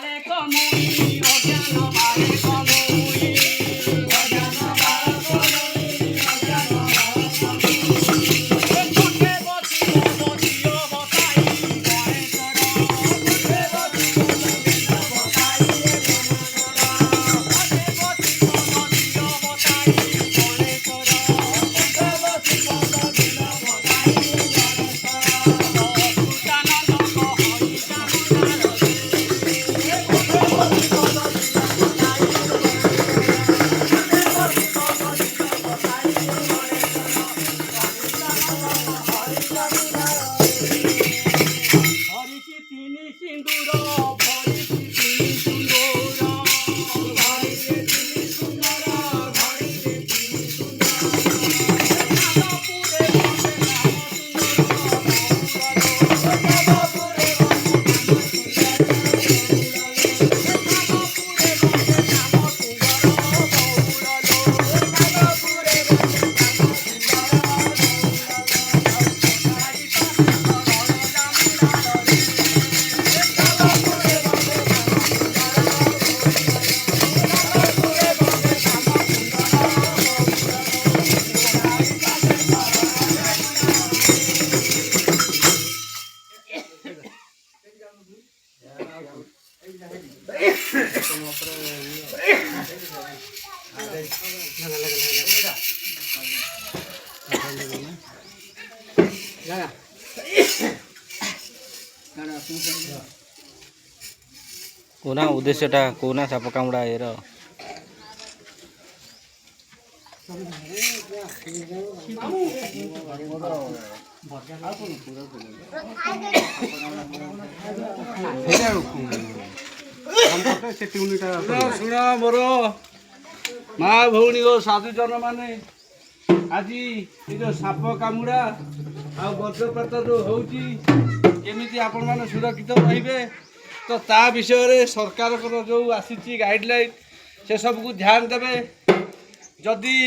बाळे कमुई अज्ञान बाळे कमुई अज्ञान बाळे कमुई अज्ञान बाळे कमुई कोठे बसियो बसियो बताई गणेशर कोठे बसियो बसियो बताई गणेशर कोठे बसियो बसियो बताई गणेशर कोठे बसियो बसियो बताई गणेशर सुतानंद कहई हरिकी तिनी सिंदूर भरिकी तिनी सुंदर भरिके तिनी सुंदर भरिके तिनी सुंदर नामपुरे बसे नाम सुंदर कोना उद्देश्यटा कोना साप कामुड़ा एयर शुण मोर माँ भौणी ओ साधुजन माने आज जो साप कामुड़ा आ वज्रपात जो होची केमिति आपण माने सुरक्षित रहिबे तो ता विषय रे सरकार को जो आसी गाइडलाइन से सब को ध्यान देवे जदि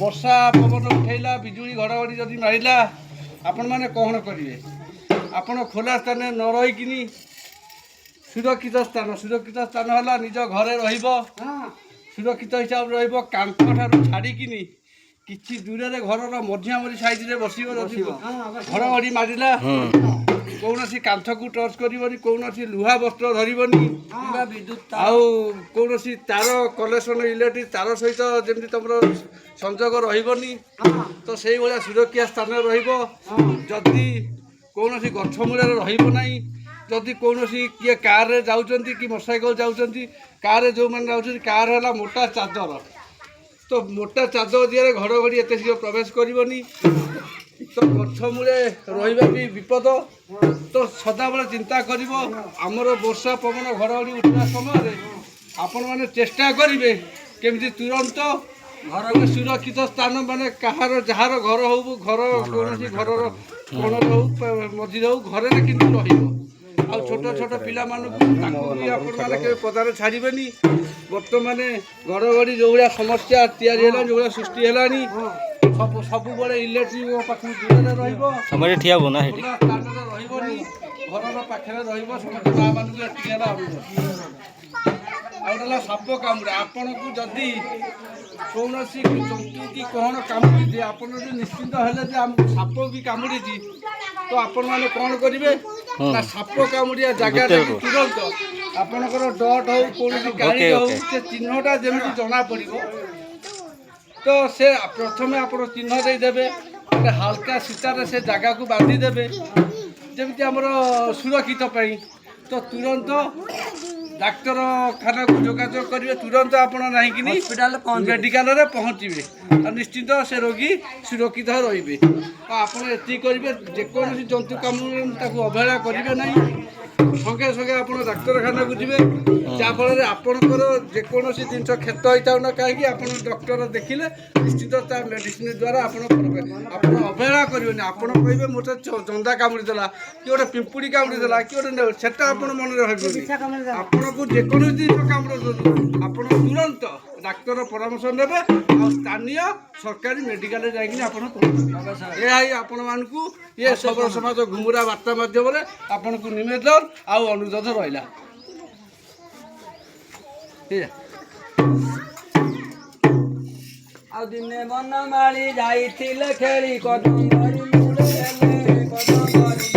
वर्षा पवन उठेला बिजुली घड़घड़ी जदि मारिला आपण माने कौन करिवे आपण खोला स्थान न रहीकिनी सुरक्षित स्थान है निज घरे रहिबो सुरक्षित हिसाब रहिबो कांथ ठारू छाड़िकिनी किछि दूर रे घरर मझियामझी साइड रे बसिबो घड़घड़ी मारिला कौनसी कांथ को टच करबनी कौनसी लुहा वस्त्र धरबनी आउ कौनसी तार कनेक्शन इलेक्ट्रिक तार सहित जमी तुम संजोग रही तो से भाया सुरक्षा स्थान रही कौनसी गछ मूल रही जदि कौनसी किए कार रे जाउछंती कि मोटरसाइकेल जाउछंती कार रे जो मैंने जाउछंती कार है मोटा चादर तो मोटा चादर दिए घड़घड़ी एत शीघ्र प्रवेश करबनी तो गछ मूले रहा भी विपद तो सदाबले चिंता कर आमर वर्षा पवन घड़घड़ी उठा समय आपण मैंने चेष्टा करेंगे केमती तुरंत घर सुरक्षित स्थान माने कहार जार घर हो घर कौन घर कोण हो मझी हो घरे कि आ छोट छोट पिला मैंने पदार छाड़बेनि बर्तमान घड़घड़ी जो भाया समस्या या जो भाया सृष्टि है सब बड़े इलेक्ट्रिक पाख दूर ठिया हो ना रही घर पाखे रही माँ मान साप कामुड़ा आपन को जदि कौन जंतु कि कौन कामुड़ी आप निश्चिंत है साप भी कामुड़ी तो आपण मैंने कौन करेंगे ना साप कामुड़िया जगह तुरंत आपणकर डट हो कौन गाड़ी हो से चिन्हटा जमी जना पड़ तो से प्रथम आप चिन्ह देदेवे हाल्का सीतार से जगह को बांधिदेवे जमी आमर सुरक्षित तो तुरंत डाक्तर खाना को जोगाजोग करेंगे तुरंत आप मेडिकल रे पहुँचे निश्चित से रोगी सुरक्षित रे आप करेंगे जेकोसी जंतु कामुड़ अवहेला करेंगे ना संगे संगे आप डाक्तखाना को जी जहाँफल आपणकर जेकोसी जिन क्षत होता ना कहीं आप डॉक्टर देखिले निश्चित मेडिसिन द्वारा आप अवहेला करेंगे आप कहे मत जंदा कामुड़ीदेला कि गोटे पिंपुड़ी कामुड़ीदेला कि गोटे से मन रही आपको जेकोसी जिन कामुड़ आप तुरंत डाक्तर परामर्श नेबे आ स्थानीय सरकारी मेडिकल जाए आपण मानू ये सब समाज घुमुरा वार्ता माध्यम आपन को निवेदन आ अनुरोध रहा। ଆଉ ଦିନେ ବନମାଳି ଯାଇଥିଲେ ଖେଳି କଦମ୍ବରୀ ମୂଳେ ହେଲେ କଦମ୍ବରୀ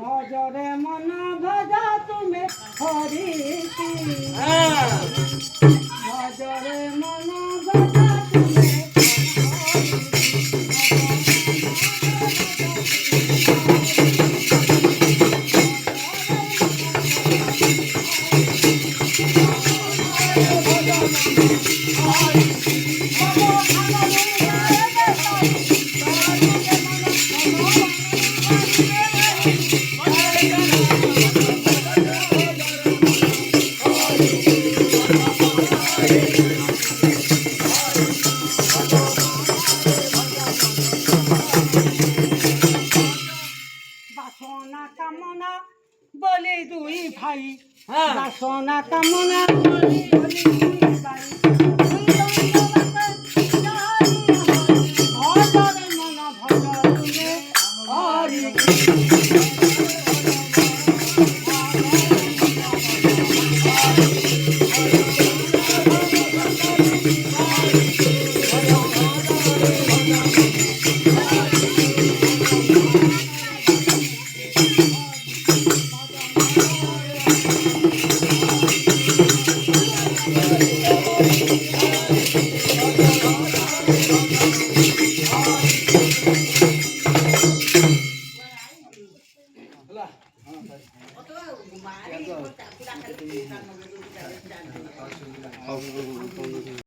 ভজরে মন ভজ তুমি হরি ভজরে মন ভজ তুমি বাসনা কামনা বলি দুই ভাই বাসনা কামনা বলি দুই ভাই